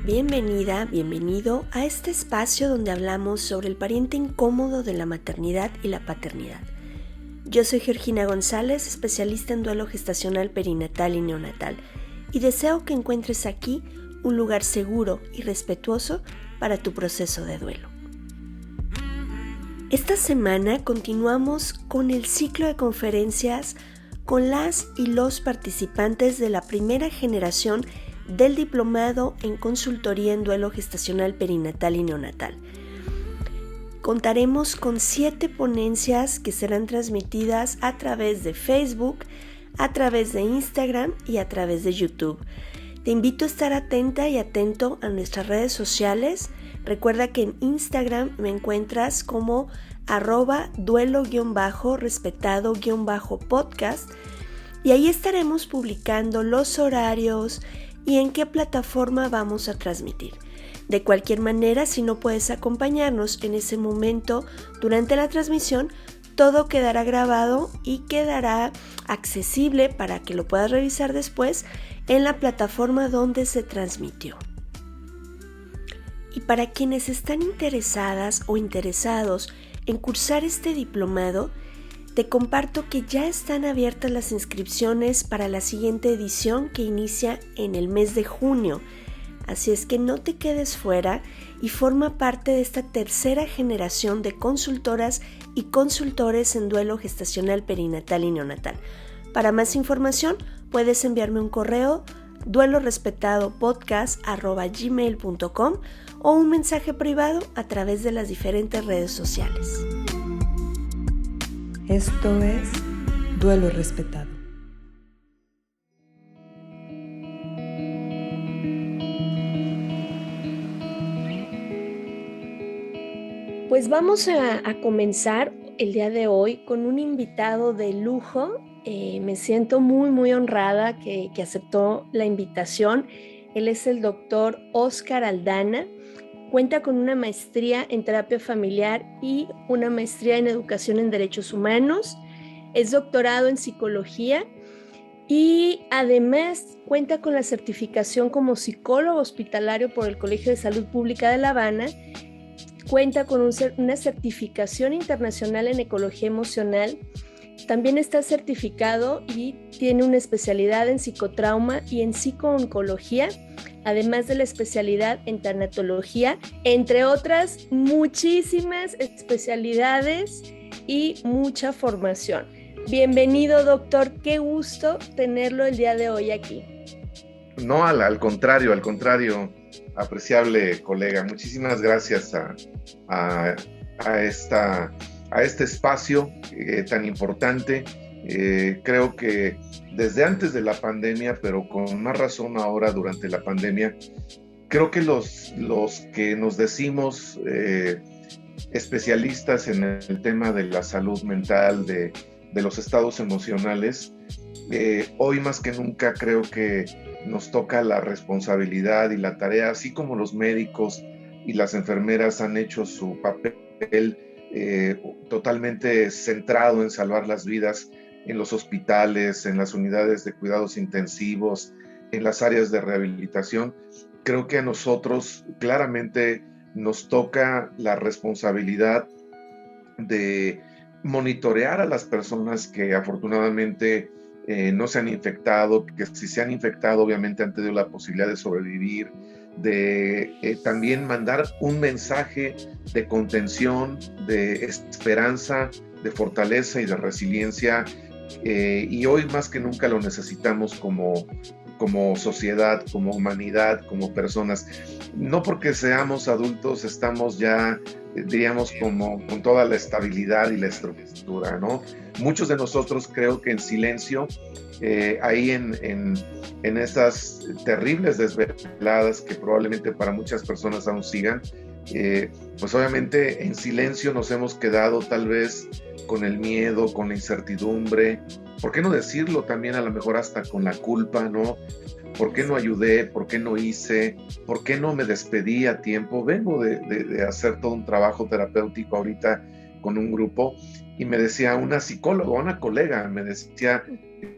Bienvenida, bienvenido a este espacio donde hablamos sobre el pariente incómodo de la maternidad y la paternidad. Yo soy Georgina González, especialista en duelo gestacional perinatal y neonatal, y deseo que encuentres aquí un lugar seguro y respetuoso para tu proceso de duelo. Esta semana continuamos con el ciclo de conferencias con las y los participantes de la primera generación del diplomado en consultoría en duelo gestacional perinatal y neonatal. Contaremos con 7 ponencias que serán transmitidas a través de Facebook, a través de Instagram y a través de YouTube. Te invito a estar atenta y atento a nuestras redes sociales. Recuerda que en Instagram me encuentras como @duelo_respetado_podcast y ahí estaremos publicando los horarios y en qué plataforma vamos a transmitir. De cualquier manera, si no puedes acompañarnos en ese momento durante la transmisión, todo quedará grabado y quedará accesible para que lo puedas revisar después en la plataforma donde se transmitió. Y para quienes están interesadas o interesados en cursar este diplomado, te comparto que ya están abiertas las inscripciones para la siguiente edición que inicia en el mes de junio. Así es que no te quedes fuera y forma parte de esta tercera generación de consultoras y consultores en duelo gestacional perinatal y neonatal. Para más información puedes enviarme un correo duelorespetadopodcast@gmail.com o un mensaje privado a través de las diferentes redes sociales. Esto es Duelo Respetado. Pues vamos a comenzar el día de hoy con un invitado de lujo. Me siento muy honrada que aceptó la invitación. Él es el doctor Óscar Aldana. Cuenta con una maestría en terapia familiar y una maestría en educación en derechos humanos. Es doctorado en psicología y además cuenta con la certificación como psicólogo hospitalario por el Colegio de Salud Pública de La Habana. Cuenta con una certificación internacional en ecología emocional. También está certificado y tiene una especialidad en psicotrauma y en psicooncología, además de la especialidad en tanatología, entre otras muchísimas especialidades y mucha formación. Bienvenido, doctor. Qué gusto tenerlo el día de hoy aquí. No, al contrario, apreciable colega. Muchísimas gracias a este espacio tan importante. Creo que desde antes de la pandemia, pero con más razón ahora durante la pandemia, creo que los que nos decimos especialistas en el tema de la salud mental, de los estados emocionales, hoy más que nunca creo que nos toca la responsabilidad y la tarea, así como los médicos y las enfermeras han hecho su papel totalmente centrado en salvar las vidas en los hospitales, en las unidades de cuidados intensivos, en las áreas de rehabilitación. Creo que a nosotros claramente nos toca la responsabilidad de monitorear a las personas que afortunadamente no se han infectado, que si se han infectado obviamente han tenido la posibilidad de sobrevivir, de también mandar un mensaje de contención, de esperanza, de fortaleza y de resiliencia, y hoy más que nunca lo necesitamos como sociedad, como humanidad, como personas. No porque seamos adultos estamos ya, diríamos, como con toda la estabilidad y la estructura, ¿no? Muchos de nosotros creo que en silencio, ahí en estas terribles desveladas que probablemente para muchas personas aún sigan, pues obviamente en silencio nos hemos quedado tal vez con el miedo, con la incertidumbre, ¿por qué no decirlo también a lo mejor hasta con la culpa, ¿no? ¿Por qué no ayudé? ¿Por qué no hice? ¿Por qué no me despedí a tiempo? Vengo de hacer todo un trabajo terapéutico ahorita con un grupo y me decía una psicóloga, una colega, me decía,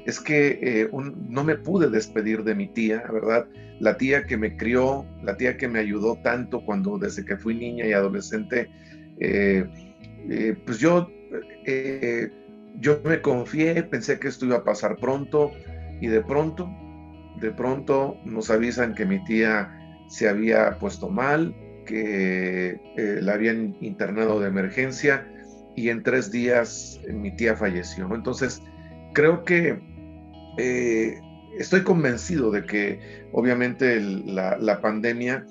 es que no me pude despedir de mi tía, ¿verdad? La tía que me crió, la tía que me ayudó tanto desde que fui niña y adolescente. Pues yo me confié, pensé que esto iba a pasar pronto y de pronto nos avisan que mi tía se había puesto mal, que la habían internado de emergencia y en 3 días mi tía falleció. Entonces, creo que estoy convencido de que obviamente la pandemia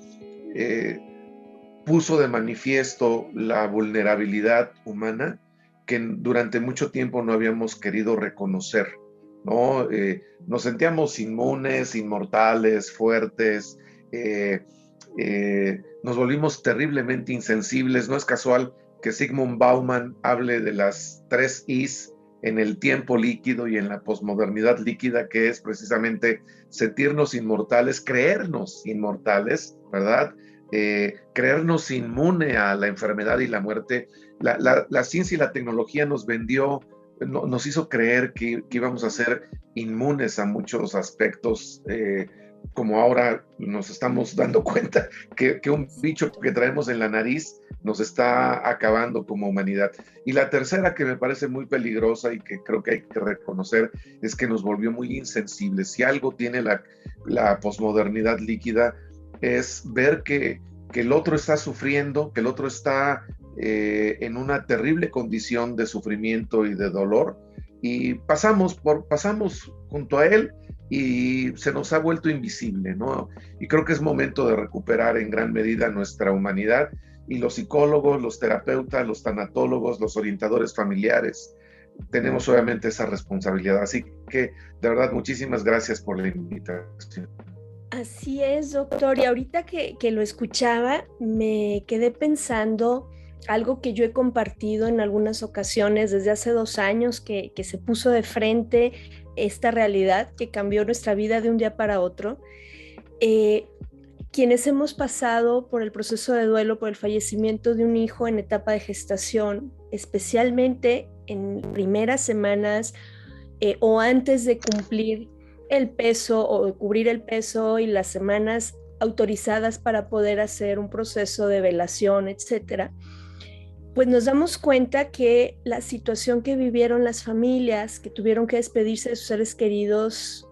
puso de manifiesto la vulnerabilidad humana que durante mucho tiempo no habíamos querido reconocer, ¿no? Nos sentíamos inmunes, inmortales, fuertes, nos volvimos terriblemente insensibles. No es casual que Zygmunt Bauman hable de las 3 Is en el tiempo líquido y en la posmodernidad líquida, que es precisamente sentirnos inmortales, creernos inmortales, ¿verdad? Creernos inmune a la enfermedad y la muerte. La ciencia y la tecnología nos vendió, nos hizo creer que íbamos a ser inmunes a muchos aspectos, como ahora nos estamos dando cuenta que un bicho que traemos en la nariz nos está acabando como humanidad. Y la tercera, que me parece muy peligrosa y que creo que hay que reconocer, es que nos volvió muy insensibles. Si algo tiene la posmodernidad líquida, es ver que el otro está sufriendo, que el otro está en una terrible condición de sufrimiento y de dolor, y pasamos junto a él y se nos ha vuelto invisible, ¿no? Y creo que es momento de recuperar en gran medida nuestra humanidad, y los psicólogos, los terapeutas, los tanatólogos, los orientadores familiares, tenemos obviamente esa responsabilidad. Así que, de verdad, muchísimas gracias por la invitación. Así es, doctor. Y ahorita que lo escuchaba, me quedé pensando algo que yo he compartido en algunas ocasiones desde hace 2 años, que se puso de frente esta realidad que cambió nuestra vida de un día para otro. Quienes hemos pasado por el proceso de duelo por el fallecimiento de un hijo en etapa de gestación, especialmente en primeras semanas o antes de cumplir el peso o de cubrir el peso y las semanas autorizadas para poder hacer un proceso de velación, etcétera, pues nos damos cuenta que la situación que vivieron las familias que tuvieron que despedirse de sus seres queridos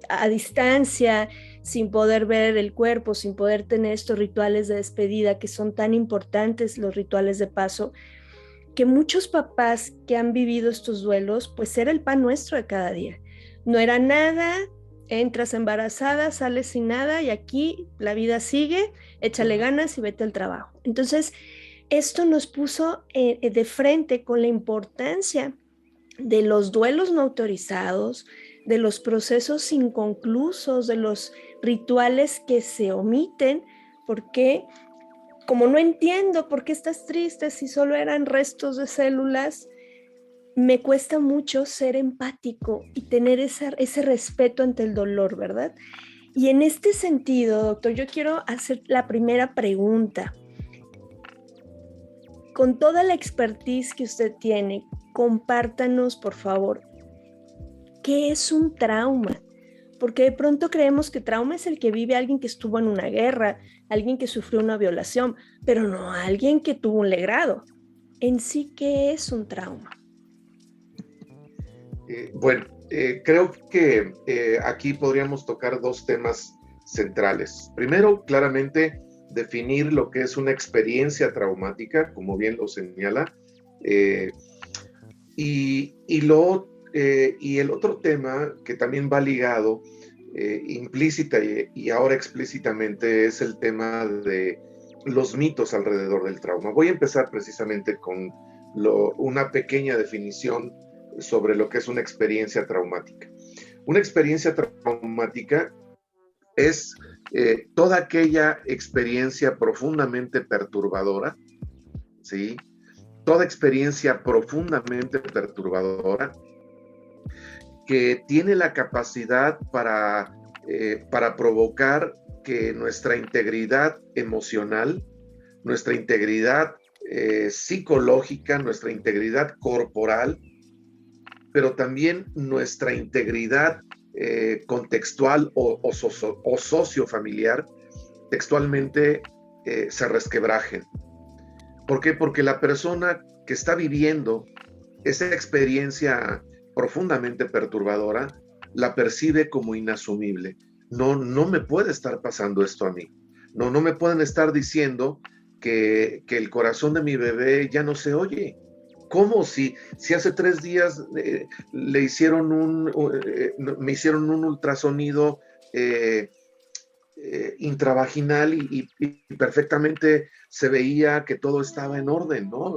a distancia, sin poder ver el cuerpo, sin poder tener estos rituales de despedida que son tan importantes, los rituales de paso, que muchos papás que han vivido estos duelos, pues era el pan nuestro de cada día. No era nada, entras embarazada, sales sin nada y aquí la vida sigue, échale ganas y vete al trabajo. Entonces, esto nos puso de frente con la importancia de los duelos no autorizados, de los procesos inconclusos, de los rituales que se omiten, porque como no entiendo por qué estás triste si solo eran restos de células, me cuesta mucho ser empático y tener ese respeto ante el dolor, ¿verdad? Y en este sentido, doctor, yo quiero hacer la primera pregunta. Con toda la expertise que usted tiene, compártanos, por favor, ¿qué es un trauma? Porque de pronto creemos que trauma es el que vive alguien que estuvo en una guerra, alguien que sufrió una violación, pero no alguien que tuvo un legrado. En sí, ¿qué es un trauma? Creo que aquí podríamos tocar 2 temas centrales. Primero, claramente, definir lo que es una experiencia traumática, como bien lo señala, y el otro tema que también va ligado implícita y ahora explícitamente es el tema de los mitos alrededor del trauma. Voy a empezar precisamente con una pequeña definición sobre lo que es una experiencia traumática. Una experiencia traumática es toda aquella experiencia profundamente perturbadora, ¿sí? Toda experiencia profundamente perturbadora que tiene la capacidad para provocar que nuestra integridad emocional, nuestra integridad psicológica, nuestra integridad corporal pero también nuestra integridad contextual o sociofamiliar textualmente se resquebrajen. ¿Por qué? Porque la persona que está viviendo esa experiencia profundamente perturbadora la percibe como inasumible. No me puede estar pasando esto a mí. No me pueden estar diciendo que el corazón de mi bebé ya no se oye. ¿Cómo? Si hace 3 días me hicieron un ultrasonido intravaginal y perfectamente se veía que todo estaba en orden, ¿no?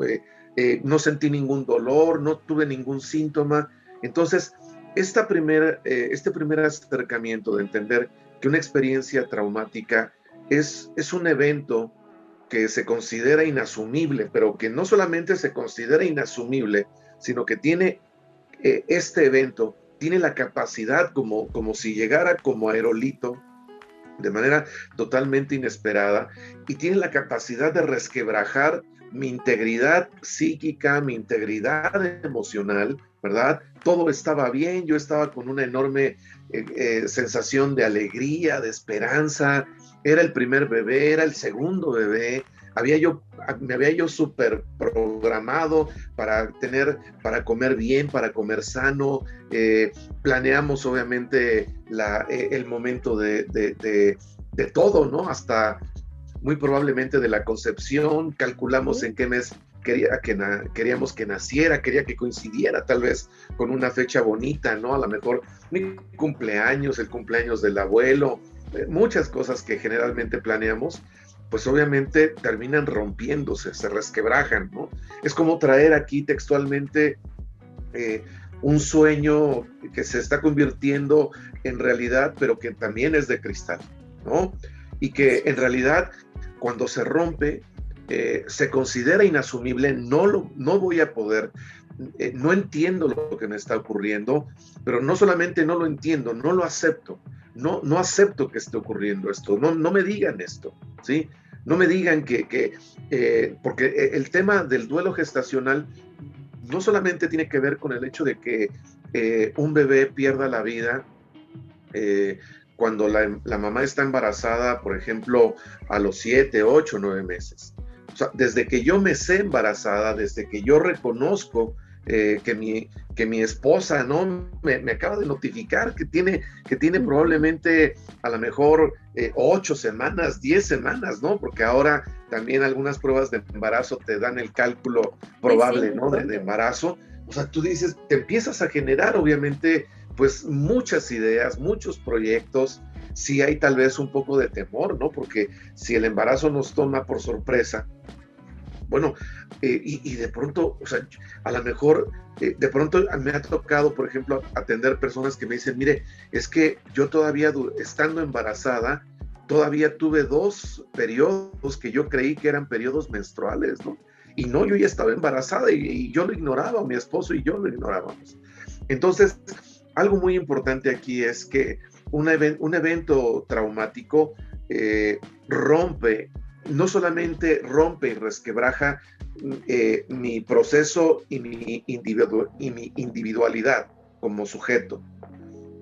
No sentí ningún dolor, no tuve ningún síntoma. Entonces, este primer acercamiento de entender que una experiencia traumática es un evento que se considera inasumible, pero que no solamente se considera inasumible, sino que tiene este evento, tiene la capacidad, como si llegara como aerolito, de manera totalmente inesperada, y tiene la capacidad de resquebrajar mi integridad psíquica, mi integridad emocional, ¿verdad? Todo estaba bien, yo estaba con una enorme sensación de alegría, de esperanza, era el primer bebé, era el segundo bebé, me había yo súper programado para comer bien, para comer sano, planeamos obviamente el momento de todo, ¿no? Hasta muy probablemente de la concepción, calculamos en qué mes queríamos que naciera, quería que coincidiera tal vez con una fecha bonita, ¿no? A lo mejor mi cumpleaños, el cumpleaños del abuelo, muchas cosas que generalmente planeamos, pues obviamente terminan rompiéndose, se resquebrajan, ¿no? Es como traer aquí textualmente un sueño que se está convirtiendo en realidad, pero que también es de cristal, ¿no? Y que en realidad cuando se rompe, se considera inasumible, no voy a poder, no entiendo lo que me está ocurriendo, pero no solamente no lo entiendo, no lo acepto, no acepto que esté ocurriendo esto, no me digan esto, ¿sí? No me digan porque el tema del duelo gestacional no solamente tiene que ver con el hecho de que un bebé pierda la vida cuando la mamá está embarazada, por ejemplo, a los 7, 8, 9 meses. O sea, desde que yo me sé embarazada, desde que yo reconozco que mi esposa, ¿no? me acaba de notificar que tiene probablemente a lo mejor 8 semanas, 10 semanas, ¿no? Porque ahora también algunas pruebas de embarazo te dan el cálculo probable, ¿no? de embarazo. O sea, tú dices, te empiezas a generar obviamente pues muchas ideas, muchos proyectos. Sí hay tal vez un poco de temor, ¿no? Porque si el embarazo nos toma por sorpresa, bueno, y de pronto, o sea, a lo mejor, de pronto me ha tocado, por ejemplo, atender personas que me dicen, mire, es que yo todavía, estando embarazada, todavía tuve 2 periodos que yo creí que eran periodos menstruales, ¿no? Y no, yo ya estaba embarazada y yo lo ignoraba, mi esposo y yo lo ignorábamos. Entonces, algo muy importante aquí es que un evento traumático no solamente rompe y resquebraja mi proceso y mi individualidad como sujeto.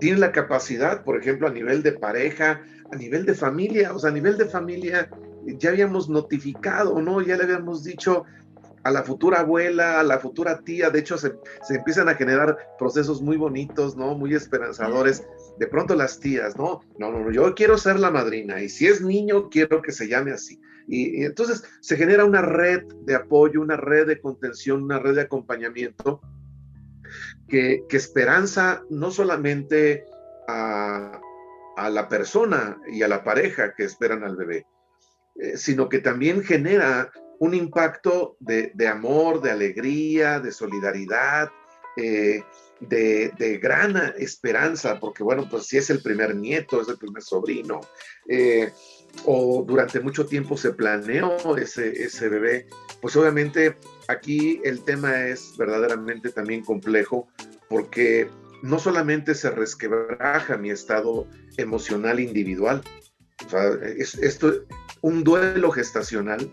Tiene la capacidad, por ejemplo, a nivel de pareja, a nivel de familia, o sea, a nivel de familia ya habíamos notificado, ¿no? Ya le habíamos dicho a la futura abuela, a la futura tía, de hecho se empiezan a generar procesos muy bonitos, ¿no? Muy esperanzadores. De pronto las tías, no, yo quiero ser la madrina y si es niño quiero que se llame así. Y entonces se genera una red de apoyo, una red de contención, una red de acompañamiento que esperanza no solamente a la persona y a la pareja que esperan al bebé, sino que también genera un impacto de amor, de alegría, de solidaridad, de gran esperanza, porque bueno, pues si es el primer nieto, es el primer sobrino, o durante mucho tiempo se planeó ese bebé, pues obviamente aquí el tema es verdaderamente también complejo, porque no solamente se resquebraja mi estado emocional individual, o sea, un duelo gestacional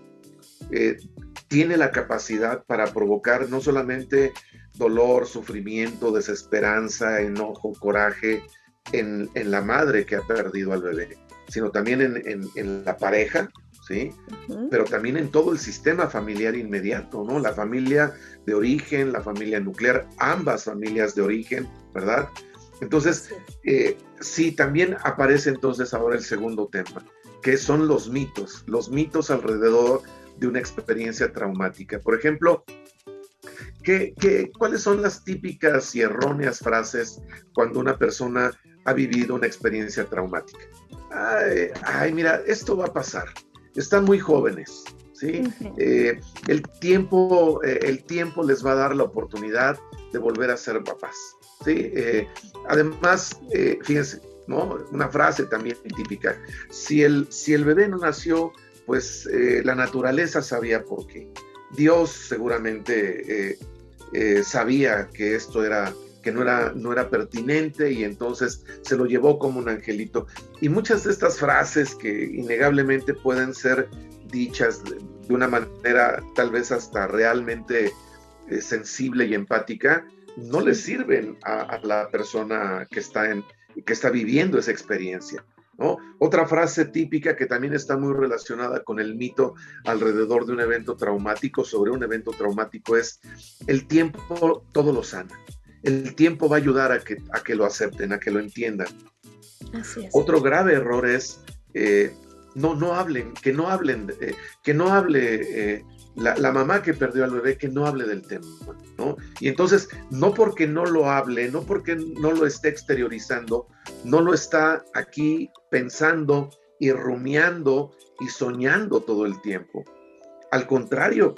tiene la capacidad para provocar no solamente dolor, sufrimiento, desesperanza, enojo, coraje en la madre que ha perdido al bebé, sino también en la pareja, ¿sí? Pero también en todo el sistema familiar inmediato, ¿no? La familia de origen, la familia nuclear, ambas familias de origen, ¿verdad? Entonces, sí, también aparece entonces ahora el segundo tema, que son los mitos alrededor de una experiencia traumática. Por ejemplo, ¿cuáles son las típicas y erróneas frases cuando una persona ha vivido una experiencia traumática? Mira, esto va a pasar. Están muy jóvenes, ¿sí? El tiempo les va a dar la oportunidad de volver a ser papás, ¿sí? Además, fíjense, ¿no? Una frase también típica. Si el bebé no nació, pues la naturaleza sabía por qué. Dios seguramente sabía que esto no era pertinente y entonces se lo llevó como un angelito. Y muchas de estas frases que innegablemente pueden ser dichas de una manera tal vez hasta realmente sensible y empática, no le sirven a la persona que está viviendo esa experiencia, ¿no? Otra frase típica que también está muy relacionada con el mito alrededor de un evento traumático, sobre un evento traumático, es: el tiempo todo lo sana. El tiempo va a ayudar a que lo acepten, a que lo entiendan. Así es. Otro grave error es no hablen, que no hable la mamá que perdió al bebé, que no hable del tema, ¿no? Y entonces, no porque no lo hable, no porque no lo esté exteriorizando, no lo está aquí pensando y rumiando y soñando todo el tiempo. Al contrario,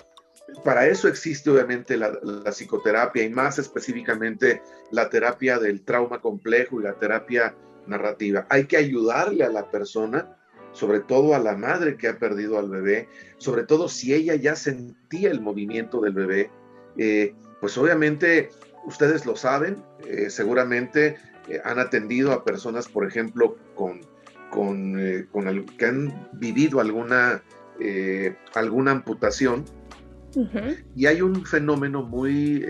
para eso existe obviamente la psicoterapia y más específicamente la terapia del trauma complejo y la terapia narrativa. Hay que ayudarle a la persona, sobre todo a la madre que ha perdido al bebé, sobre todo si ella ya sentía el movimiento del bebé, pues obviamente ustedes lo saben, seguramente han atendido a personas, por ejemplo, que han vivido alguna amputación. Y hay un fenómeno muy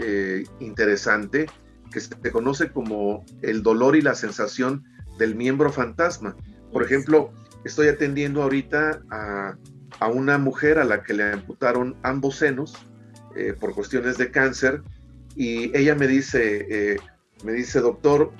interesante que se conoce como el dolor y la sensación del miembro fantasma. Por ejemplo, estoy atendiendo ahorita a una mujer a la que le amputaron ambos senos por cuestiones de cáncer, y ella me dice, doctor,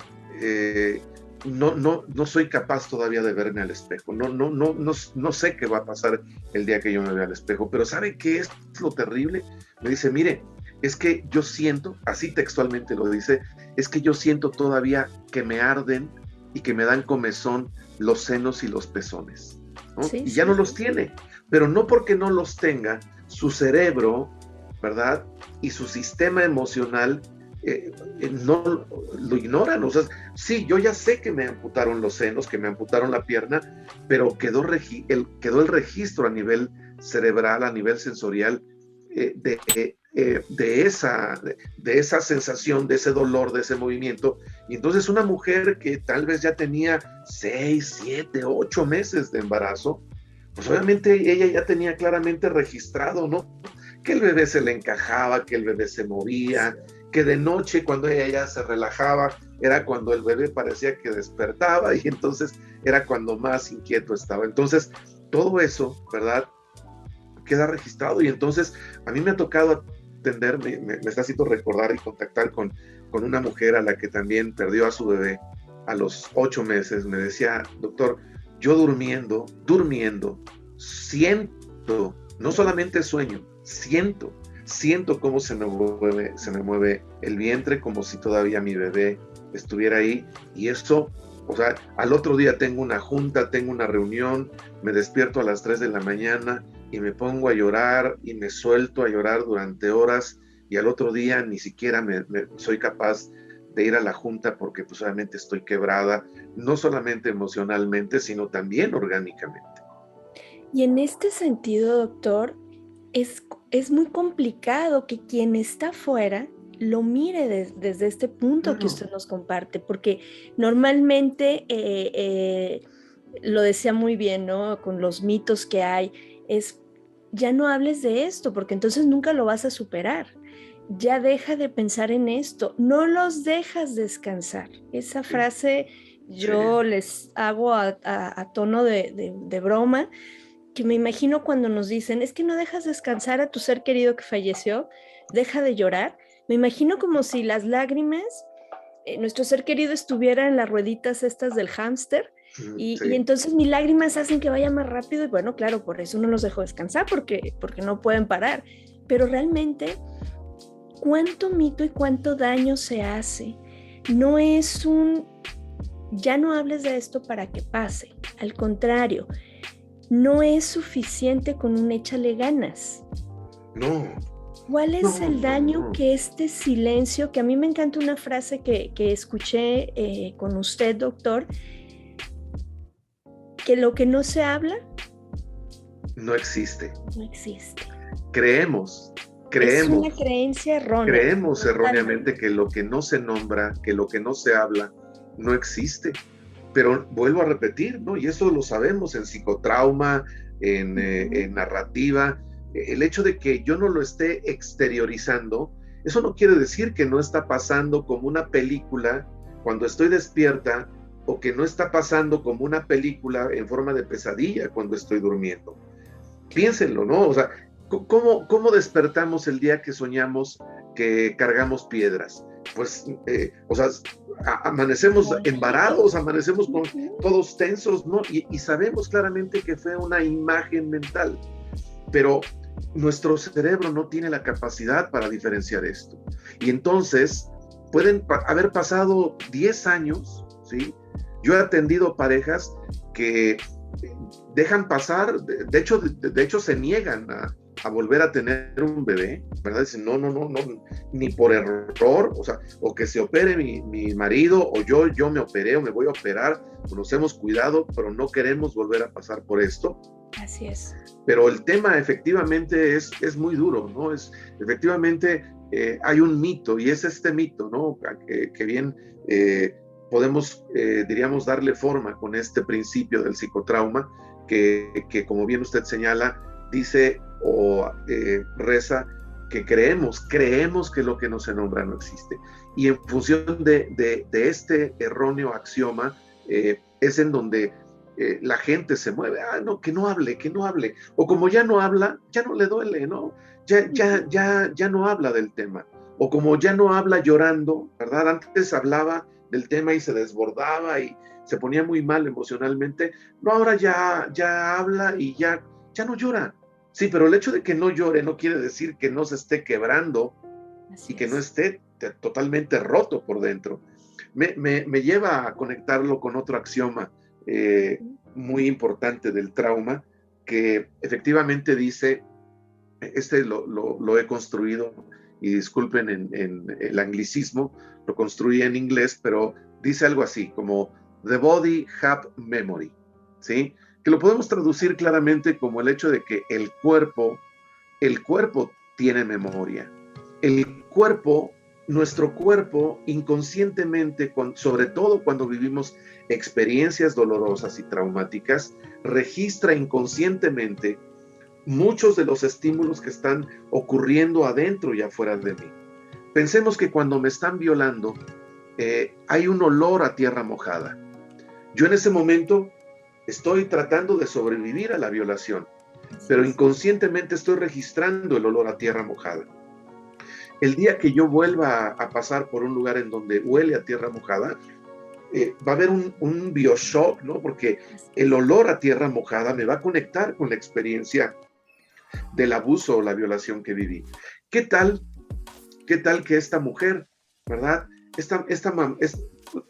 no soy capaz todavía de verme al espejo, no sé qué va a pasar el día que yo me vea al espejo, pero ¿sabe qué es lo terrible? Me dice, mire, es que yo siento, así textualmente lo dice, es que yo siento todavía que me arden y que me dan comezón los senos y los pezones, ¿no? Sí, y ya no los tiene, pero no porque no los tenga, su cerebro, ¿verdad? Y su sistema emocional no lo ignoran. O sea, sí, yo ya sé que me amputaron los senos, que me amputaron la pierna, pero quedó el registro a nivel cerebral, a nivel sensorial, de esa sensación, de ese dolor, de ese movimiento. Y entonces una mujer que tal vez ya tenía 6, 7, 8 meses de embarazo, pues obviamente ella ya tenía claramente registrado, ¿no? Que el bebé se le encajaba, que el bebé se movía, que de noche cuando ella ya se relajaba era cuando el bebé parecía que despertaba y entonces era cuando más inquieto estaba. Entonces todo eso, ¿verdad?, queda registrado. Y entonces a mí me ha tocado atender, me está haciendo recordar y contactar con una mujer a la que también perdió a su bebé a los 8 meses. Me decía, doctor, yo durmiendo, siento, no solamente sueño, siento cómo se me mueve el vientre, como si todavía mi bebé estuviera ahí. Y eso, o sea, al otro día tengo una junta, tengo una reunión, me despierto a las 3 de la mañana y me pongo a llorar y me suelto a llorar durante horas, y al otro día ni siquiera soy capaz de ir a la junta porque pues obviamente estoy quebrada, no solamente emocionalmente, sino también orgánicamente. Y en este sentido, doctor, es muy complicado que quien está afuera lo mire desde este punto que usted nos comparte, porque normalmente, lo decía muy bien, ¿no? Con los mitos que hay, ya no hables de esto, porque entonces nunca lo vas a superar. ya deja de pensar en esto, no los dejas descansar. Esa frase yo les hago a tono de broma, que me imagino cuando nos dicen, es que no dejas descansar a tu ser querido que falleció, deja de llorar. Me imagino como si las lágrimas, nuestro ser querido estuviera en las rueditas estas del hámster, y entonces mis lágrimas hacen que vaya más rápido, y bueno, claro, por eso no los dejo descansar, porque no pueden parar. Pero realmente, ¿cuánto mito y cuánto daño se hace? No es ya no hables de esto para que pase. Al contrario, no es suficiente con un échale ganas. No. ¿Cuál es el daño que este silencio, que a mí me encanta una frase que escuché con usted, doctor, que lo que no se habla no existe. No existe. Creemos. Es una creencia errónea. Creemos erróneamente que lo que no se nombra, que lo que no se habla, no existe. Pero vuelvo a repetir, ¿no? Y eso lo sabemos en psicotrauma, en narrativa. El hecho de que yo no lo esté exteriorizando, eso no quiere decir que no está pasando como una película cuando estoy despierta, o que no está pasando como una película en forma de pesadilla cuando estoy durmiendo. Piénsenlo, ¿no? O sea, ¿cómo despertamos el día que soñamos que cargamos piedras? Pues, o sea, amanecemos embarados, amanecemos todos tensos, ¿no? Y sabemos claramente que fue una imagen mental, pero nuestro cerebro no tiene la capacidad para diferenciar esto. Y entonces, pueden haber pasado 10 años, ¿sí? Yo he atendido parejas que dejan pasar, de hecho se niegan a volver a tener un bebé, ¿verdad? Dicen, no, ni por error, o sea, o que se opere mi marido, o yo me operé, o me voy a operar, o nos hemos cuidado, pero no queremos volver a pasar por esto. Así es. Pero el tema efectivamente es muy duro, ¿no? Efectivamente hay un mito, y es este mito, ¿no? Que bien podemos, diríamos, darle forma con este principio del psicotrauma, que como bien usted señala, dice o reza que creemos que lo que no se nombra no existe. Y en función de este erróneo axioma, es en donde la gente se mueve. No, que no hable. O como ya no habla, ya no le duele, ¿no? Ya no habla del tema. O como ya no habla llorando, ¿verdad? Antes hablaba del tema y se desbordaba y se ponía muy mal emocionalmente. No, ahora ya habla y ya no llora. Sí, pero el hecho de que no llore no quiere decir que no se esté quebrando. Así y que no esté totalmente roto por dentro. Me lleva a conectarlo con otro axioma muy importante del trauma, que efectivamente dice, lo he construido, y disculpen en el anglicismo, lo construí en inglés, pero dice algo así como the body have memory, ¿sí? Que lo podemos traducir claramente como el hecho de que el cuerpo tiene memoria. Nuestro cuerpo inconscientemente, sobre todo cuando vivimos experiencias dolorosas y traumáticas, registra inconscientemente muchos de los estímulos que están ocurriendo adentro y afuera de mí. Pensemos que cuando me están violando, hay un olor a tierra mojada. Yo en ese momento estoy tratando de sobrevivir a la violación, pero inconscientemente estoy registrando el olor a tierra mojada. El día que yo vuelva a pasar por un lugar en donde huele a tierra mojada, va a haber un bioshock, ¿no? Porque el olor a tierra mojada me va a conectar con la experiencia del abuso o la violación que viví. ¿Qué tal que esta mujer, ¿verdad?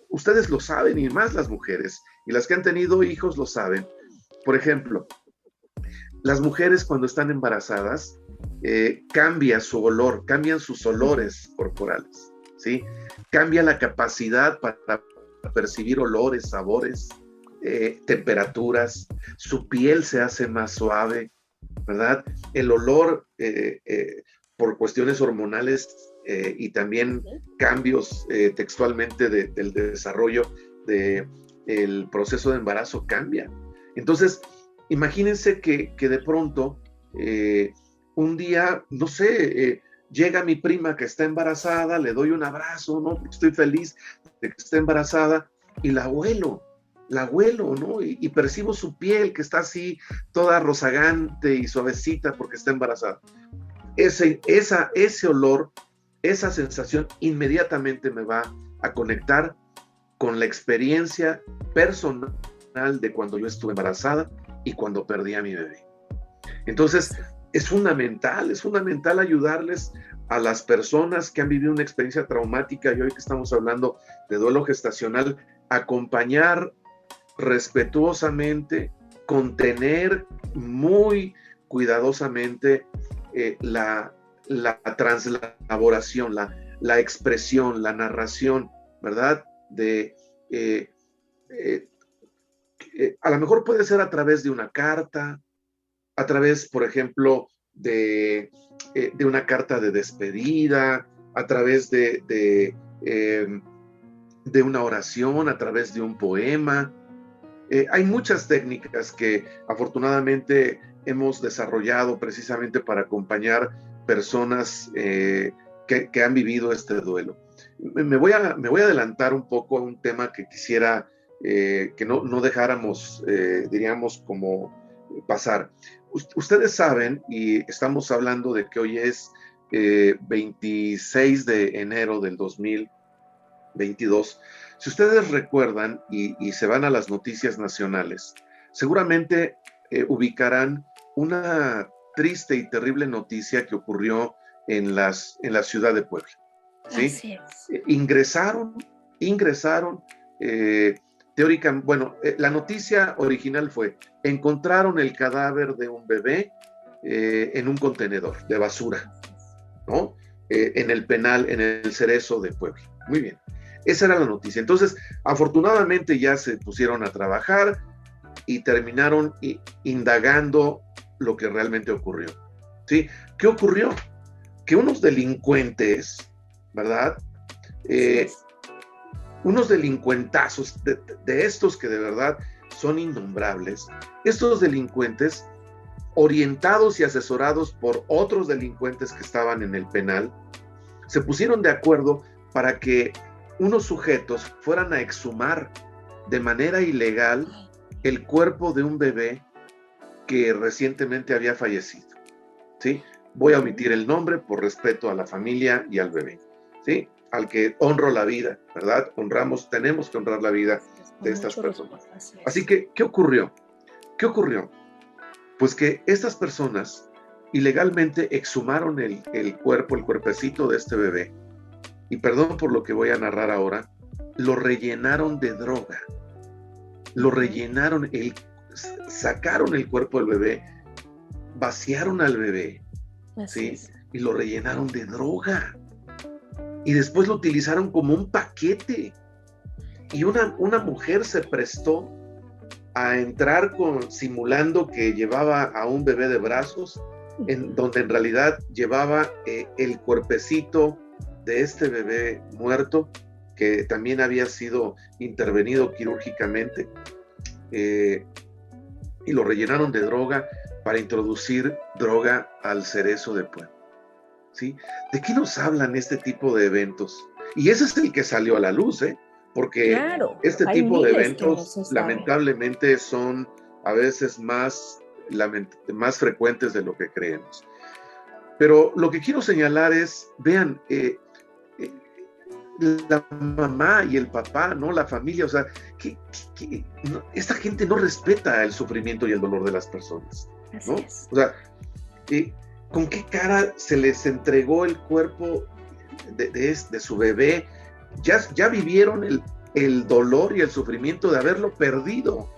Ustedes lo saben, y más las mujeres, y las que han tenido hijos lo saben. Por ejemplo, las mujeres cuando están embarazadas, cambia su olor, cambian sus olores corporales, ¿sí? Cambia la capacidad para percibir olores, sabores, temperaturas, su piel se hace más suave, ¿verdad? El olor, por cuestiones hormonales y también cambios textualmente del desarrollo del proceso de embarazo cambia. Entonces, imagínense que de pronto un día, no sé, llega mi prima que está embarazada, le doy un abrazo, ¿no? Porque estoy feliz de que esté embarazada, y la huelo, ¿no? Y percibo su piel que está así, toda rozagante y suavecita porque está embarazada. Ese olor, esa sensación inmediatamente me va a conectar con la experiencia personal de cuando yo estuve embarazada y cuando perdí a mi bebé. Entonces, es fundamental ayudarles a las personas que han vivido una experiencia traumática, y hoy que estamos hablando de duelo gestacional, acompañar respetuosamente, contener muy cuidadosamente la translaboración, la expresión, la narración, ¿verdad? A lo mejor puede ser a través de una carta, a través, por ejemplo, de una carta de despedida, a través de una oración, a través de un poema. Hay muchas técnicas que afortunadamente hemos desarrollado precisamente para acompañar personas que han vivido este duelo. Me voy a adelantar un poco a un tema que quisiera que no dejáramos, diríamos, como pasar. Ustedes saben, y estamos hablando de que hoy es 26 de enero del 2022. Si ustedes recuerdan y se van a las noticias nacionales, seguramente ubicarán una triste y terrible noticia que ocurrió en la ciudad de Puebla. ¿Sí? Así es. Ingresaron, teóricamente, bueno, la noticia original fue: encontraron el cadáver de un bebé en un contenedor de basura, ¿no? En el penal, en el Cerezo de Puebla. Muy bien. Esa era la noticia. Entonces, afortunadamente ya se pusieron a trabajar y terminaron indagando lo que realmente ocurrió. ¿Sí? ¿Qué ocurrió? Que unos delincuentes, ¿verdad? Unos delincuentazos de estos que de verdad son innombrables, estos delincuentes, orientados y asesorados por otros delincuentes que estaban en el penal, se pusieron de acuerdo para que unos sujetos fueran a exhumar de manera ilegal el cuerpo de un bebé que recientemente había fallecido. ¿Sí? Voy a omitir el nombre por respeto a la familia y al bebé, ¿sí? Al que honro la vida, ¿verdad? Tenemos que honrar la vida de estas personas. Así que, ¿qué ocurrió? Pues que estas personas ilegalmente exhumaron el cuerpecito de este bebé, y perdón por lo que voy a narrar ahora, lo rellenaron de droga. Sacaron el cuerpo del bebé, vaciaron al bebé, ¿sí? Y lo rellenaron de droga. Y después lo utilizaron como un paquete. Y una mujer se prestó a entrar simulando que llevaba a un bebé de brazos, donde en realidad llevaba el cuerpecito de este bebé muerto, que también había sido intervenido quirúrgicamente, y lo rellenaron de droga para introducir droga al Cerezo de Puebla. ¿Sí? ¿De qué nos hablan este tipo de eventos? Y ese es el que salió a la luz, porque claro, este tipo de eventos lamentablemente son a veces más frecuentes de lo que creemos. Pero lo que quiero señalar es, vean, la mamá y el papá, ¿no? La familia, o sea, esta gente no respeta el sufrimiento y el dolor de las personas, ¿no? Así es. O sea, ¿con qué cara se les entregó el cuerpo de su bebé? Ya vivieron el dolor y el sufrimiento de haberlo perdido,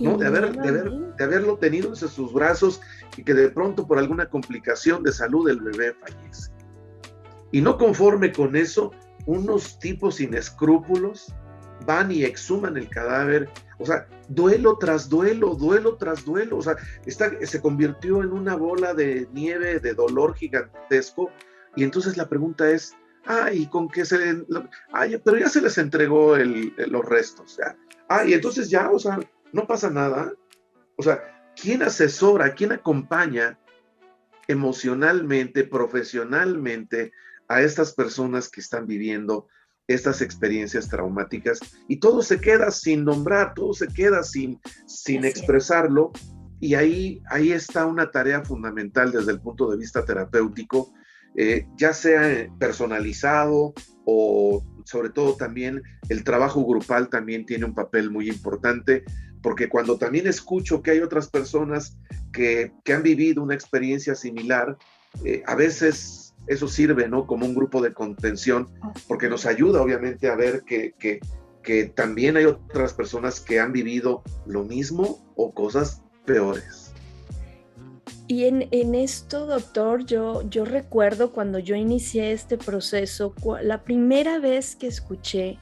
¿no? De haberlo tenido entre sus brazos, y que de pronto por alguna complicación de salud el bebé fallece. Y no conforme con eso, unos tipos sin escrúpulos van y exhuman el cadáver. O sea, duelo tras duelo. O sea, se convirtió en una bola de nieve de dolor gigantesco. Y entonces la pregunta es, ¿y con qué pero ya se les entregó los restos? Y entonces ya, o sea, no pasa nada. O sea, ¿quién asesora, quién acompaña emocionalmente, profesionalmente a estas personas que están viviendo estas experiencias traumáticas, y todo se queda sin nombrar, todo se queda sin expresarlo, y ahí está una tarea fundamental desde el punto de vista terapéutico, ya sea personalizado o sobre todo también el trabajo grupal también tiene un papel muy importante, porque cuando también escucho que hay otras personas que han vivido una experiencia similar, a veces eso sirve, ¿no?, como un grupo de contención, porque nos ayuda obviamente a ver que también hay otras personas que han vivido lo mismo o cosas peores. Y en esto, doctor, yo recuerdo cuando yo inicié este proceso, la primera vez que escuché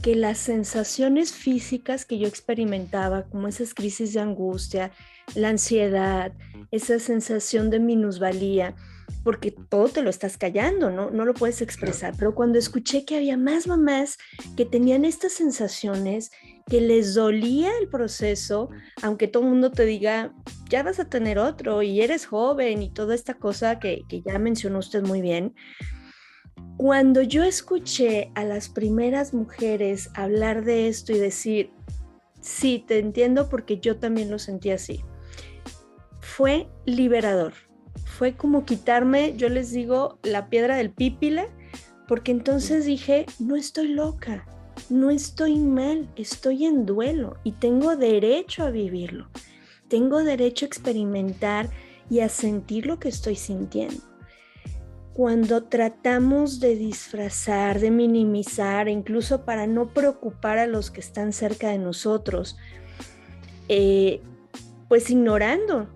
que las sensaciones físicas que yo experimentaba, como esas crisis de angustia, la ansiedad, esa sensación de minusvalía, porque todo te lo estás callando, no lo puedes expresar, pero cuando escuché que había más mamás que tenían estas sensaciones, que les dolía el proceso, aunque todo el mundo te diga, ya vas a tener otro y eres joven y toda esta cosa que ya mencionó usted muy bien. Cuando yo escuché a las primeras mujeres hablar de esto y decir, sí, te entiendo porque yo también lo sentí así, fue liberador. Fue como quitarme, yo les digo, la piedra del pípila, porque entonces dije, no estoy loca, no estoy mal, estoy en duelo y tengo derecho a vivirlo. Tengo derecho a experimentar y a sentir lo que estoy sintiendo. Cuando tratamos de disfrazar, de minimizar, incluso para no preocupar a los que están cerca de nosotros, pues ignorando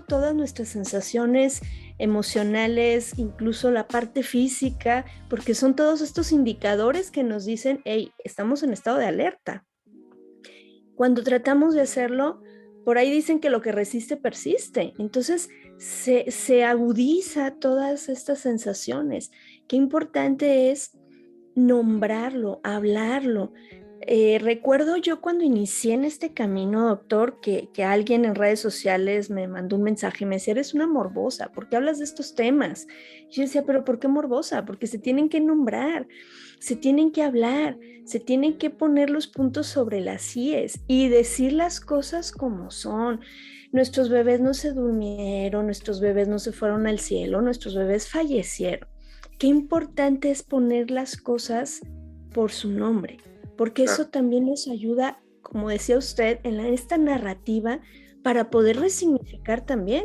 todas nuestras sensaciones emocionales, incluso la parte física, porque son todos estos indicadores que nos dicen, hey, estamos en estado de alerta. Cuando tratamos de hacerlo, por ahí dicen que lo que resiste persiste, entonces se agudiza todas estas sensaciones. Qué importante es nombrarlo, hablarlo. Recuerdo yo cuando inicié en este camino, doctor, que alguien en redes sociales me mandó un mensaje y me decía, eres una morbosa, ¿por qué hablas de estos temas? Y yo decía, ¿pero por qué morbosa? Porque se tienen que nombrar, se tienen que hablar, se tienen que poner los puntos sobre las íes y decir las cosas como son. Nuestros bebés no se durmieron, nuestros bebés no se fueron al cielo, nuestros bebés fallecieron. Qué importante es poner las cosas por su nombre, porque eso también nos ayuda, como decía usted, en esta narrativa para poder resignificar también,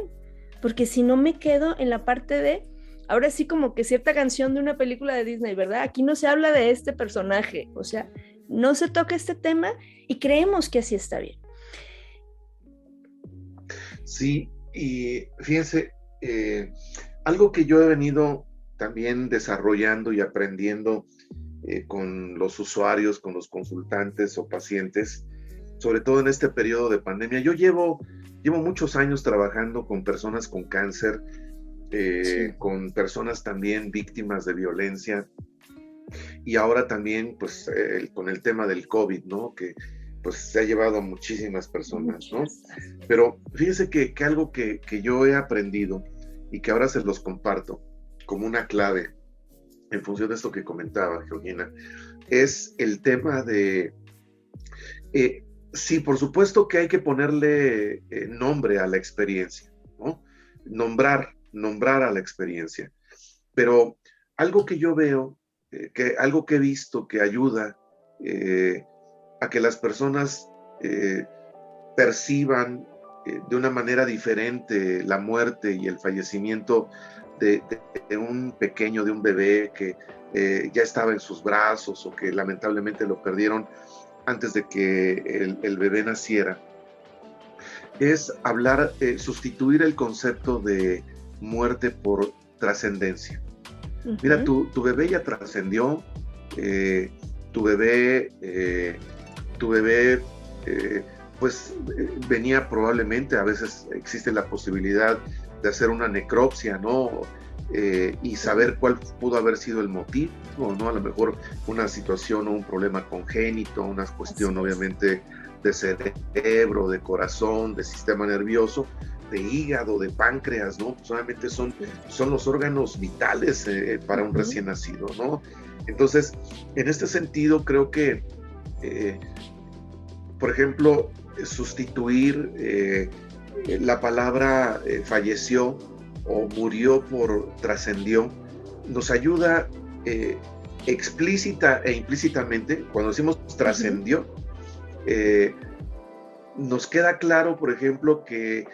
porque si no me quedo en la parte de, ahora sí como que cierta canción de una película de Disney, ¿verdad? Aquí no se habla de este personaje, o sea, no se toca este tema y creemos que así está bien. Sí, y fíjense, algo que yo he venido también desarrollando y aprendiendo con los usuarios, con los consultantes o pacientes, sobre todo en este periodo de pandemia. Yo llevo muchos años trabajando con personas con cáncer, sí, con personas también víctimas de violencia, y ahora también pues con el tema del COVID, ¿no? Que pues se ha llevado a muchísimas personas, ¿no? Pero fíjense que algo que yo he aprendido y que ahora se los comparto como una clave en función de esto que comentaba Georgina, es el tema de, sí, por supuesto que hay que ponerle nombre a la experiencia, ¿no? Nombrar a la experiencia, pero algo que yo veo, algo que he visto que ayuda a que las personas perciban de una manera diferente la muerte y el fallecimiento de un pequeño, de un bebé que ya estaba en sus brazos o que lamentablemente lo perdieron antes de que el bebé naciera, es hablar, sustituir el concepto de muerte por trascendencia. Uh-huh. Mira, tu bebé ya trascendió, tu bebé pues venía probablemente, a veces existe la posibilidad de hacer una necropsia, ¿no? Y saber cuál pudo haber sido el motivo, ¿no? A lo mejor una situación o un problema congénito, una cuestión obviamente de cerebro, de corazón, de sistema nervioso, de hígado, de páncreas, ¿no? Solamente son los órganos vitales para un recién nacido, ¿no? Entonces, en este sentido, creo que, por ejemplo, sustituir la palabra falleció o murió por trascendió, nos ayuda explícita e implícitamente. Cuando decimos trascendió, nos queda claro, por ejemplo, que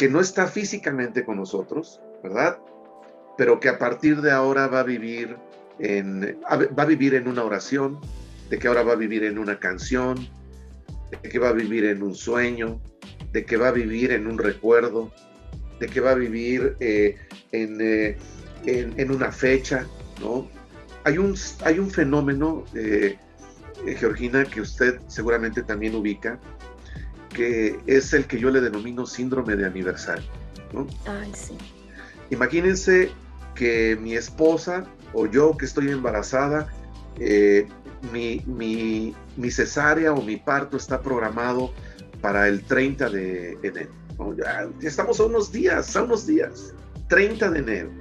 no está físicamente con nosotros, ¿verdad? Pero que a partir de ahora va a vivir en una oración, de que ahora va a vivir en una canción, de que va a vivir en un sueño, de que va a vivir en un recuerdo, de que va a vivir en una fecha, ¿no? Hay un fenómeno, Georgina, que usted seguramente también ubica, que es el que yo le denomino síndrome de aniversario, ¿no? Ay, sí. Imagínense que mi esposa o yo que estoy embarazada, mi cesárea o mi parto está programado para el 30 de enero, ¿no? Ya estamos a unos días, 30 de enero.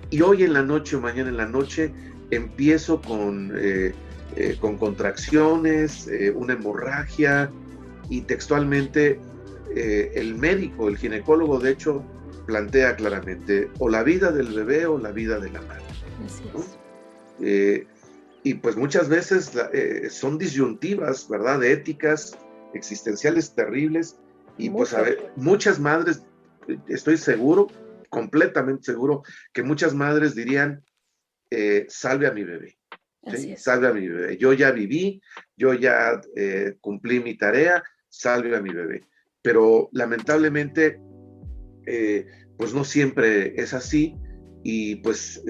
Y hoy en la noche o mañana en la noche empiezo con contracciones, una hemorragia, y textualmente el médico, el ginecólogo, de hecho, plantea claramente o la vida del bebé o la vida de la madre. Así es. ¿No? Y pues muchas veces son disyuntivas, ¿verdad? Éticas, existenciales terribles, y pues a ver, muchas madres, estoy seguro, completamente seguro, que muchas madres dirían, salve a mi bebé. ¿Sí? Salve a mi bebé. Yo ya viví, yo ya cumplí mi tarea, salve a mi bebé. Pero lamentablemente, pues no siempre es así, y pues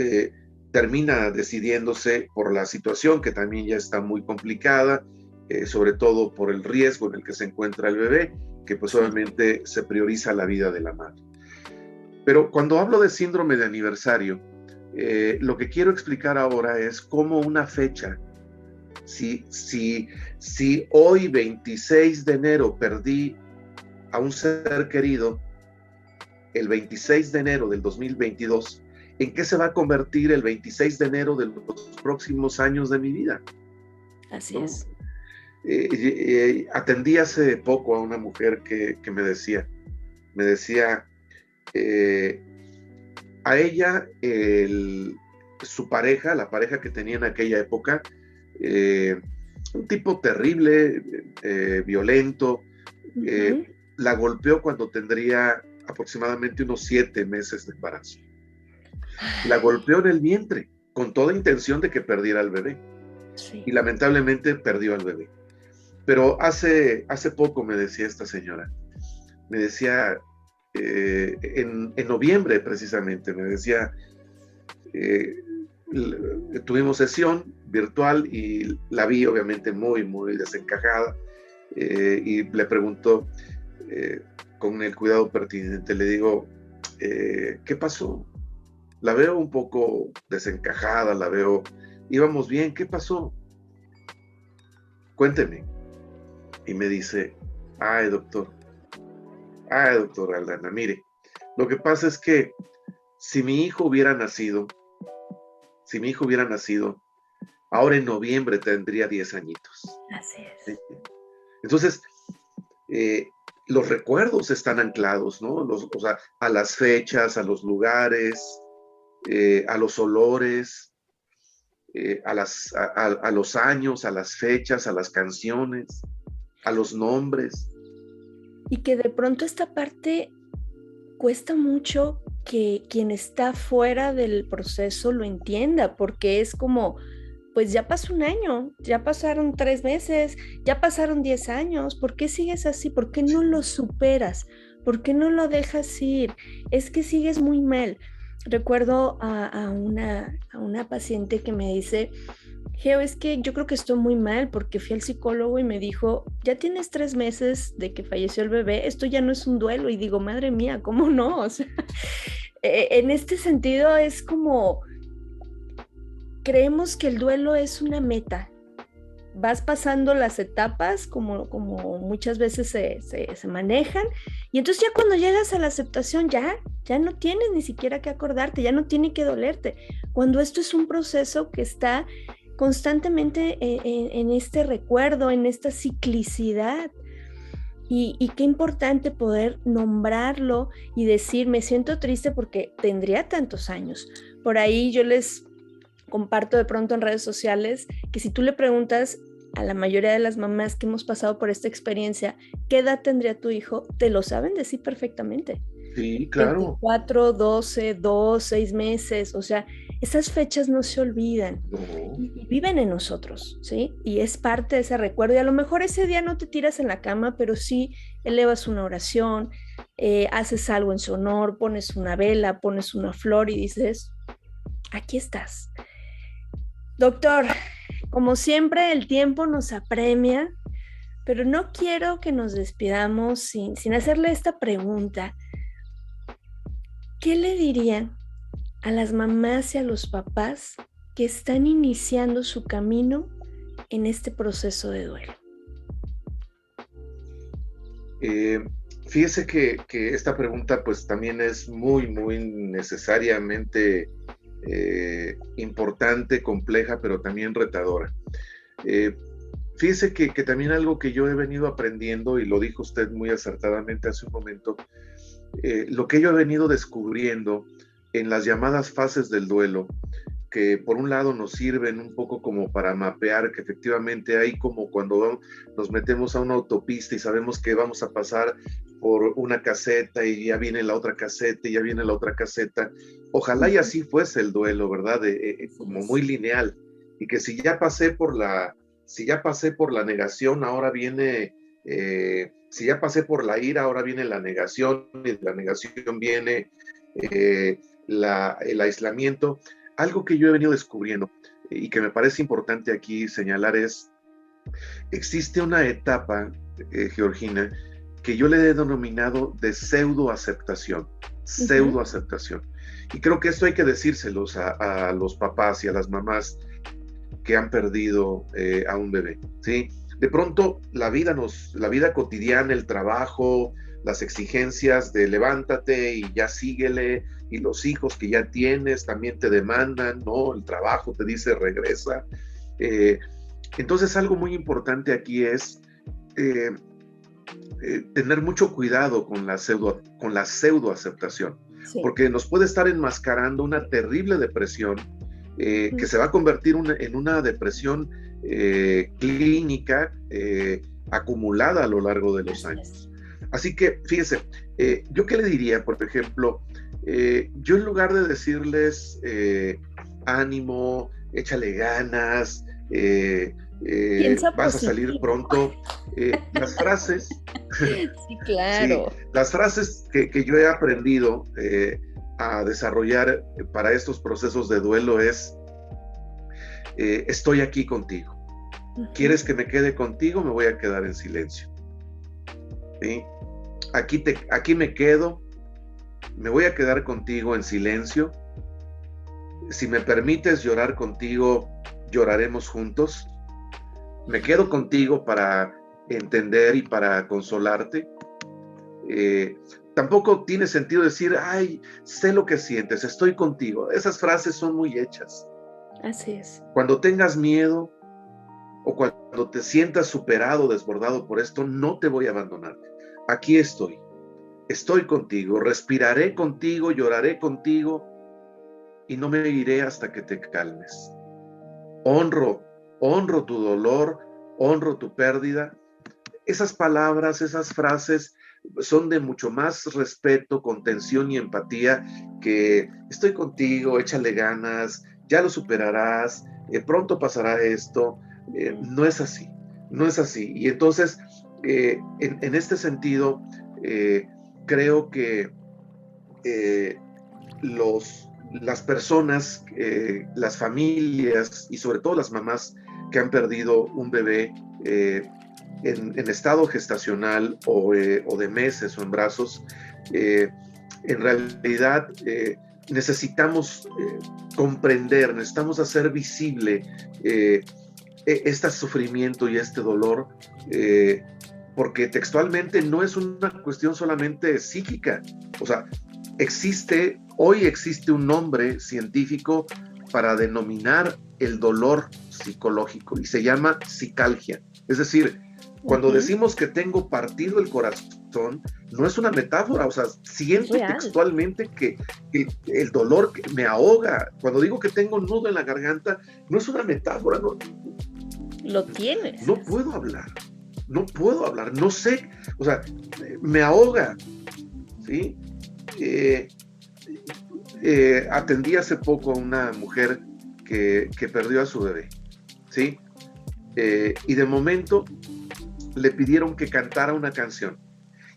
termina decidiéndose por la situación que también ya está muy complicada, sobre todo por el riesgo en el que se encuentra el bebé, que pues obviamente se prioriza la vida de la madre. Pero cuando hablo de síndrome de aniversario, lo que quiero explicar ahora es cómo una fecha, si hoy 26 de enero perdí a un ser querido, el 26 de enero del 2022, ¿en qué se va a convertir el 26 de enero de los próximos años de mi vida? Así es. Atendí hace poco a una mujer que me decía, a ella, su pareja, la pareja que tenía en aquella época, un tipo terrible, violento, la golpeó cuando tendría aproximadamente unos 7 meses de embarazo. La golpeó en el vientre, con toda intención de que perdiera al bebé. Sí. Y lamentablemente perdió al bebé. Pero hace poco me decía esta señora, me decía, en noviembre precisamente, me decía, tuvimos sesión virtual y la vi obviamente muy, muy desencajada, y le preguntó con el cuidado pertinente, le digo, ¿qué pasó? La veo un poco desencajada, la veo, íbamos bien, ¿qué pasó? Cuénteme. Y me dice, ay doctora Aldana, mire, lo que pasa es que si mi hijo hubiera nacido, ahora en noviembre tendría 10 añitos. Así es. Entonces, los recuerdos están anclados, ¿no? O sea, a las fechas, a los lugares, a los olores, a los años, a las fechas, a las canciones, a los nombres. Y que de pronto esta parte cuesta mucho que quien está fuera del proceso lo entienda, porque es como, pues ya pasó un año, ya pasaron 3 meses, ya pasaron 10 años, ¿por qué sigues así? ¿Por qué no lo superas? ¿Por qué no lo dejas ir? Es que sigues muy mal. Recuerdo a una paciente que me dice, Geo, es que yo creo que estoy muy mal porque fui al psicólogo y me dijo, ya tienes 3 meses de que falleció el bebé, esto ya no es un duelo. Y digo, madre mía, ¿cómo no? O sea, en este sentido es como, creemos que el duelo es una meta vas pasando las etapas como muchas veces se manejan, y entonces ya cuando llegas a la aceptación ya no tienes ni siquiera que acordarte, ya no tiene que dolerte, cuando esto es un proceso que está constantemente en este recuerdo, en esta ciclicidad. Y qué importante poder nombrarlo y decir, me siento triste porque tendría tantos años. Por ahí yo les comparto de pronto en redes sociales que si tú le preguntas a la mayoría de las mamás que hemos pasado por esta experiencia, ¿qué edad tendría tu hijo? Te lo saben decir perfectamente. Sí, claro. 24, 12, 2, 6 meses, o sea, esas fechas no se olvidan. No. Y viven en nosotros, ¿sí? Y es parte de ese recuerdo. Y a lo mejor ese día no te tiras en la cama, pero sí elevas una oración, haces algo en su honor, pones una vela, pones una flor y dices, aquí estás. Doctor, como siempre, el tiempo nos apremia, pero no quiero que nos despidamos sin hacerle esta pregunta. ¿Qué le dirían a las mamás y a los papás que están iniciando su camino en este proceso de duelo? Fíjese que esta pregunta pues también es muy, muy necesariamente importante, compleja, pero también retadora. Fíjese que también algo que yo he venido aprendiendo, y lo dijo usted muy acertadamente hace un momento, lo que yo he venido descubriendo en las llamadas fases del duelo, que por un lado nos sirven un poco como para mapear que efectivamente hay como cuando nos metemos a una autopista y sabemos que vamos a pasar por una caseta y ya viene la otra caseta y ya viene la otra caseta. Ojalá y así fuese el duelo, ¿verdad? Como muy lineal. Y que si ya pasé por la negación, ahora viene, si ya pasé por la ira, ahora viene la negación, y de la negación viene el aislamiento. Algo que yo he venido descubriendo y que me parece importante aquí señalar es, existe una etapa, Georgina, que yo le he denominado de pseudoaceptación, pseudoaceptación. Y creo que esto hay que decírselos a los papás y a las mamás que han perdido a un bebé, ¿sí? De pronto la vida cotidiana, el trabajo, las exigencias de levántate y ya síguele, y los hijos que ya tienes también te demandan, ¿no? El trabajo te dice regresa. Entonces algo muy importante aquí es tener mucho cuidado con la pseudoaceptación, sí, porque nos puede estar enmascarando una terrible depresión que se va a convertir en una depresión clínica acumulada a lo largo de los años. Así que, fíjense, ¿yo qué le diría, por ejemplo? Yo en lugar de decirles ánimo, échale ganas, vas a salir pronto, las frases, sí, claro. Sí, las frases que yo he aprendido a desarrollar para estos procesos de duelo es, estoy aquí contigo. ¿Quieres que me quede contigo? Me voy a quedar en silencio. ¿Sí? Aquí me quedo, me voy a quedar contigo en silencio. Si me permites llorar contigo, lloraremos juntos. Me quedo contigo para entender y para consolarte. Tampoco tiene sentido decir, ay, sé lo que sientes, estoy contigo. Esas frases son muy hechas. Así es. Cuando tengas miedo o cuando te sientas superado, desbordado por esto, no te voy a abandonar. Aquí estoy contigo, respiraré contigo, lloraré contigo y no me iré hasta que te calmes. Honro tu dolor, honro tu pérdida. Esas palabras, esas frases son de mucho más respeto, contención y empatía que estoy contigo, échale ganas, ya lo superarás, pronto pasará esto. No es así, no es así. Y entonces, en este sentido, creo que las personas, las familias y sobre todo las mamás que han perdido un bebé en estado gestacional o de meses o en brazos, en realidad necesitamos comprender, necesitamos hacer visible este sufrimiento y este dolor, porque textualmente no es una cuestión solamente psíquica. O sea, hoy existe un nombre científico para denominar el dolor psicológico y se llama cicalgia. Es decir, cuando decimos que tengo partido el corazón, no es una metáfora, o sea, siento textualmente que el dolor me ahoga. Cuando digo que tengo un nudo en la garganta, no es una metáfora. No, lo tienes. No puedo hablar, no sé, o sea, me ahoga, ¿sí? Atendí hace poco a una mujer que perdió a su bebé, ¿sí? Y de momento le pidieron que cantara una canción.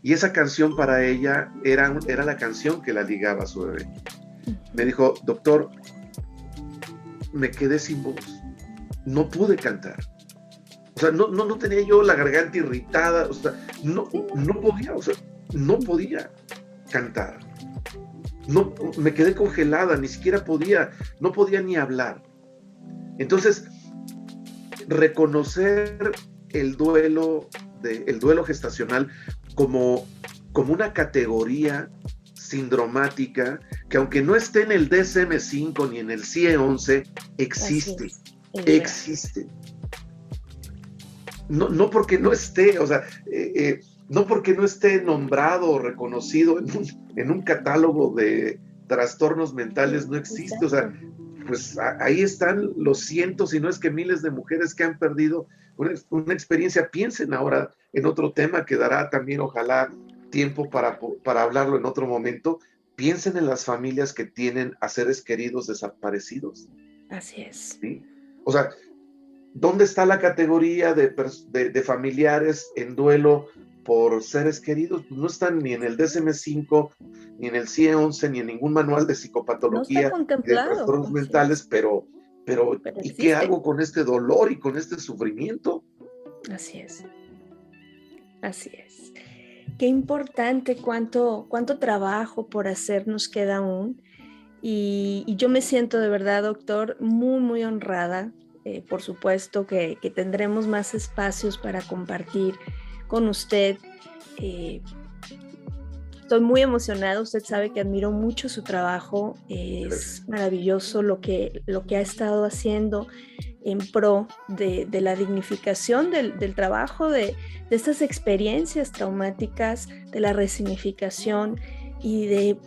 Y esa canción para ella era la canción que la ligaba a su bebé. Me dijo, doctor, me quedé sin voz. No pude cantar. O sea, no tenía yo la garganta irritada. O sea, no podía, o sea, no podía cantar. No, me quedé congelada, ni siquiera no podía ni hablar. Entonces, reconocer el duelo gestacional como una categoría sindromática que, aunque no esté en el DSM-5 ni en el CIE-11, existe. No porque no esté, o sea, no porque no esté nombrado o reconocido en un catálogo de trastornos mentales, no existe. O sea, pues ahí están los cientos, si no es que miles de mujeres que han perdido una experiencia. Piensen ahora en otro tema que dará también, ojalá, tiempo para hablarlo en otro momento. Piensen en las familias que tienen a seres queridos desaparecidos. Así es. ¿Sí? O sea, ¿dónde está la categoría de familiares en duelo por seres queridos? Pues no están ni en el DSM-5, ni en el CIE-11, ni en ningún manual de psicopatología, no está contemplado, de trastornos mentales, pero ¿y existe. qué hago con este dolor y con este sufrimiento? Así es. Qué importante, cuánto trabajo por hacer nos queda aún. Y yo me siento de verdad, doctor, muy, muy honrada. Por supuesto que tendremos más espacios para compartir con usted. Estoy muy emocionada. Usted sabe que admiro mucho su trabajo. Es maravilloso lo que ha estado haciendo en pro de la dignificación del trabajo, de estas experiencias traumáticas, de la resignificación y de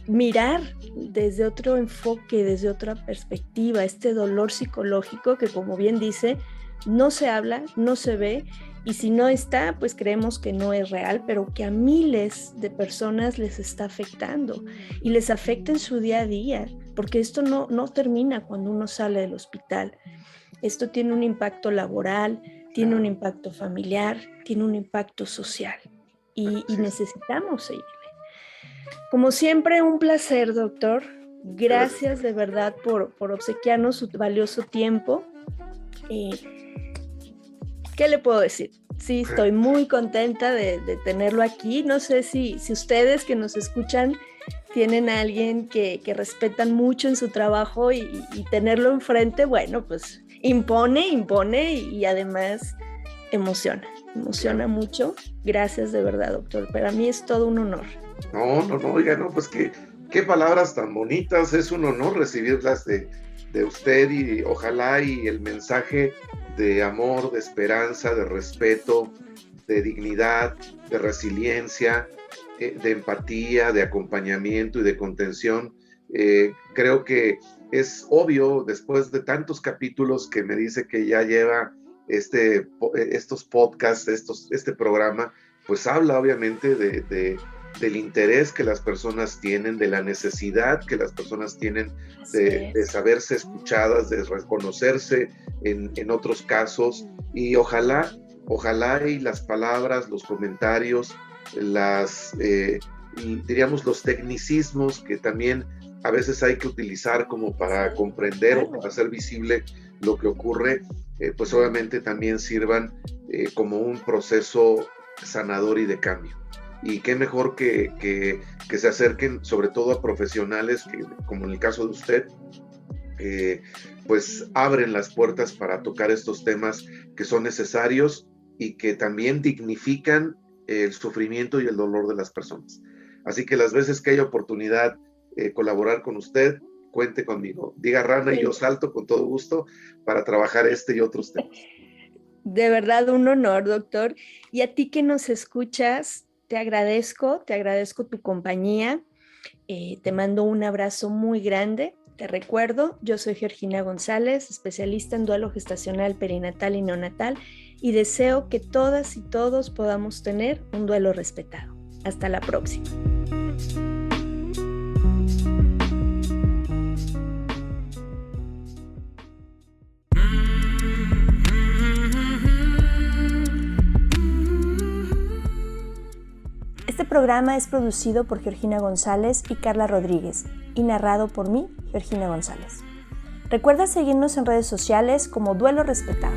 mirar desde otro enfoque, desde otra perspectiva, este dolor psicológico que, como bien dice, no se habla, no se ve, y si no está, pues creemos que no es real, pero que a miles de personas les está afectando y les afecta en su día a día, porque esto no termina cuando uno sale del hospital. Esto tiene un impacto laboral, tiene un impacto familiar, tiene un impacto social, y necesitamos seguirle. Como siempre, un placer, doctor. Gracias de verdad por obsequiarnos su valioso tiempo. ¿Qué le puedo decir? Sí, estoy muy contenta de tenerlo aquí. No sé si ustedes que nos escuchan tienen a alguien que respetan mucho en su trabajo y tenerlo enfrente, bueno, pues impone y además emociona mucho. Gracias de verdad, doctor. Para mí es todo un honor. No, oiga, no, pues qué palabras tan bonitas. Es un honor recibirlas de usted, y ojalá y el mensaje de amor, de esperanza, de respeto, de dignidad, de resiliencia, de empatía, de acompañamiento y de contención. Creo que es obvio, después de tantos capítulos que me dice que ya lleva estos podcasts, este programa, pues habla obviamente del interés que las personas tienen, de la necesidad que las personas tienen de saberse escuchadas, de reconocerse en otros casos, y ojalá y las palabras, los comentarios, diríamos los tecnicismos que también a veces hay que utilizar como para comprender o para hacer visible lo que ocurre, pues obviamente también sirvan como un proceso sanador y de cambio. Y qué mejor que se acerquen sobre todo a profesionales que, como en el caso de usted, pues abren las puertas para tocar estos temas que son necesarios y que también dignifican el sufrimiento y el dolor de las personas. Así que las veces que haya oportunidad colaborar con usted, cuente conmigo. Diga Rana y yo salto con todo gusto para trabajar este y otros temas. De verdad, un honor, doctor. Y a ti que nos escuchas, te agradezco tu compañía. Te mando un abrazo muy grande. Te recuerdo, yo soy Georgina González, especialista en duelo gestacional, perinatal y neonatal, y deseo que todas y todos podamos tener un duelo respetado. Hasta la próxima. Este programa es producido por Georgina González y Carla Rodríguez y narrado por mí, Georgina González. Recuerda seguirnos en redes sociales como Duelo Respetado.